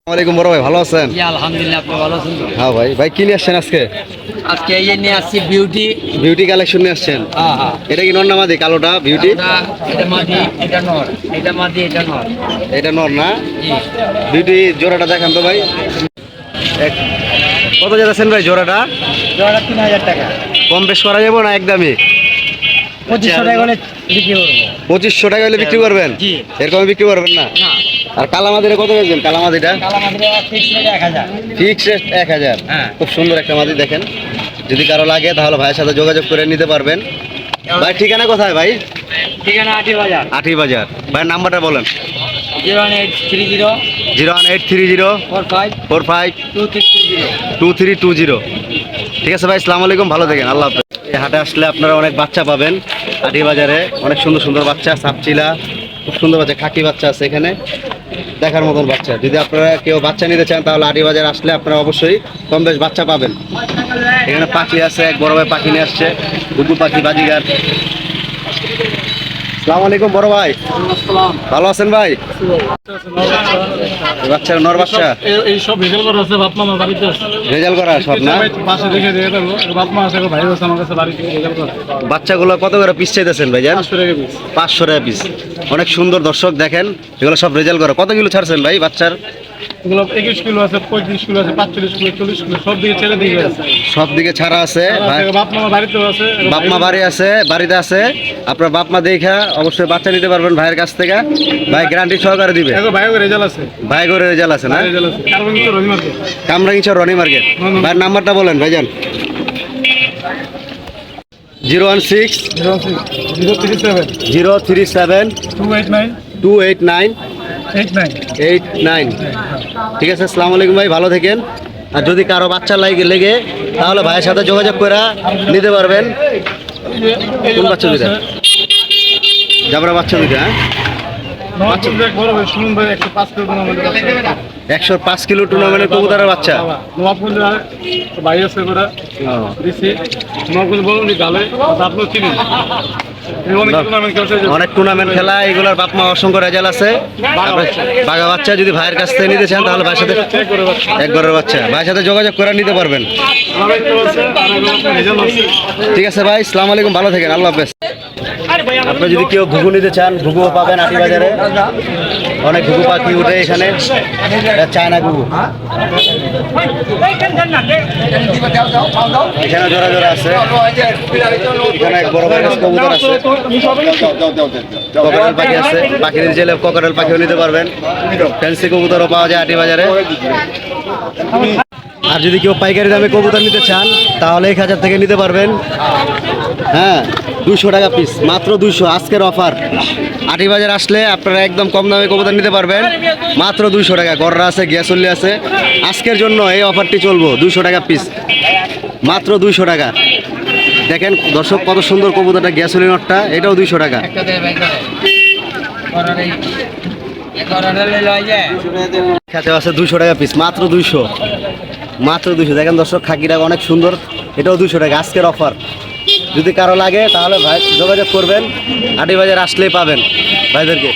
আসসালামু আলাইকুম বড় ভাই, ভালো আছেন? জি আলহামদুলিল্লাহ, আপনি ভালো আছেন? হ্যাঁ ভাই, ভাই কি নিয়ে আসছেন আজকে? আজকে এই যে নিয়ে আসছি বিউটি কালেকশন নিয়ে আসছেন। হ্যাঁ। এটা কি নর না মাদি? কালোটা বিউটি, এটা মাদি, এটা নর, এটা মাদি, এটা নর। এটা নর না? জি। বিউটি জোড়াটা দেখান তো ভাই। কত যাচ্ছেন ভাই জোড়াটা? জোড়া 3000 টাকা। কম বেশ করা যাবে না একদমই? 2500 টাকা হলে বিক্রি করবো। 2500 টাকা হলে বিক্রি করবেন? জি। এরকম বিক্রি করবেন না? না। আর কালামাদিটা কত বেচবেন? কালামাদিটা কালামাদিরা ফিক্স রেট 1000। Fix rate 1000। হ্যাঁ। খুব সুন্দর একটা মাদি দেখেন, যদি কারো লাগে তাহলে ভাইয়ের সাথে যোগাযোগ করে নিতে পারবেন। ভাই ঠিকানা কোথায় ভাই? ঠিকানা আটি বাজার। আটি বাজার। ভাইয়ের নাম্বারটা বলেন। 01830 01830 45 45 2320। 2320। ঠিক আছে ভাই, আসসালামু আলাইকুম, ভালো থাকেন, আল্লাহ হাফেজ। এই হাটে আসলে আপনারা অনেক বাচ্চা পাবেন। আটি বাজারে অনেক সুন্দর সুন্দর বাচ্চা, সাপচিলা, খুব সুন্দর বাচ্চা, খাকি বাচ্চা আছে এখানে, দেখার মতন বাচ্চা। যদি আপনারা কেউ বাচ্চা নিতে চান তাহলে আটি বাজার আসলে আপনারা অবশ্যই কম বেশ বাচ্চা পাবেন। এখানে পাখি আছে, এক বড় ভাই পাখি নিয়ে আসছে, ঘুঘু পাখি, বাজিগার। আসসালামু আলাইকুম বড় ভাই, ভালো আছেন ভাই? বাচ্চা নর বাচ্চা এই সব রেজাল্ট করা আছে, বাপ মা বাড়িতে আছে। রেজাল্ট করা সব না? পাশে দেখে দিয়ে দেবো, বাপ মা আছে, ভাই আছে আমার কাছে, বাড়িতে রেজাল্ট করা। বাচ্চাগুলো কত করে পিস চাইতেছেন ভাই? 500 টাকা পিস। 500 টাকা পিস। অনেক সুন্দর, দর্শক দেখেন, এগুলো সব রেজাল্ট করা। কত কিলো ছাড়ছেন ভাই বাচ্চার? এগুলো 21 কিলো আছে, 35 কিলো আছে, 45 কিলো, 40 কিলো, সব দিকে ছেড়ে দিয়ে আছে। সব দিকে ছাড়া আছে। বাপ মা বাড়িতেও আছে, বাপ মা বাড়ি আছে, বাড়িতে আছে। আপনার বাপ মা দেখা অবশ্যই বাচ্চা নিতে পারবেন ভাইয়ের কাছ থেকে। ভাই গ্যারান্টি সহকারে দিবে। এখন ভাইও রেজাল্ট আছে, ভাই করে রেজাল্ট আছে না? রেজাল্ট আছে। কারণ কিন্তু রবি মার্কেট, কামরাঙ্গীরচর রনি মার্কেট। ভাইয়ের নাম্বারটা বলেন ভাইজান। 016 037 037 289 289 89। 89। ঠিক আছে, আসসালামু আলাইকুম ভাই, ভালো থাকেন। আর যদি কারো বাচ্চা লেগে তাহলে ভাইয়ের সাথে যোগাযোগ করে নিতে পারবেন। কোন বাচ্চা দুইটা? জাবরা বাচ্চা দুইটা। হ্যাঁ, বাচ্চা বড় ভাই শুনুন ভাই, 105 কিলো আমাদের 105 কিলো টুর্নামেন্টের কবুতরের বাচ্চা। নবাবগঞ্জ ভাই আছে করে দিছি। নবাবগঞ্জ বলুন গালে আপনি চিনেন, অনেক টুর্নামেন্ট খেলা, এগুলোর বাপ মা অসংখ্য রেজাল্ট আছে। বাঘা বাচ্চা যদি ভাইয়ের কাছ থেকে নিতে চান তাহলে ভাইয়ের সাথে, একবারের বাচ্চা, ভাইয়ের সাথে যোগাযোগ করে নিতে পারবেন। ঠিক আছে ভাই, আসসালামু আলাইকুম, ভালো থাকেন, আল্লাহ হাফেজ। আপনি যদি কেউ ঘুঘু নিতে চান, ঘুঘুও পাবেন আটি বাজারে। অনেক ঘুঘু পাখি উঠে এখানে, চায়না ঘুঘু। এখানে জোড়া জোড়া আছে। এখানে এক বড় বড় কবুতর আছে, ককাটেল পাখি আছে। পাখি নিতে চাইলে ককাটেল পাখিও নিতে পারবেন। ফ্যান্সি কবুতরও পাওয়া যায় আটি বাজারে। আর যদি কেউ পাইকারি দামে কবুতর নিতে চান তাহলে 1000 থেকে নিতে পারবেন। হ্যাঁ, 200 টাকা পিস, মাত্র 200। আজকের অফার, আটি বাজার আসলে আপনারা একদম কম দামে কবুতর নিতে পারবেন, মাত্র 200 টাকা। গররা আছে, গ্যাসল্লি আছে। আজকের জন্য এই অফারটি চলবো, 200 টাকা পিস, মাত্র 200 টাকা। দেখেন দর্শক কত সুন্দর কবুতরটা, গ্যাসোলি নটটা, এটাও 200 টাকা। খেতে আছে 200 টাকা পিস, মাত্র 200, মাত্র 200। দেখেন দর্শক, খাকিটা অনেক সুন্দর, এটাও 200 টাকা। আজকের অফার, যদি কারো লাগে তাহলে ভাই যোগাযোগ করবেন, আটি বাজার আসলেই পাবেন ভাইদেরকে।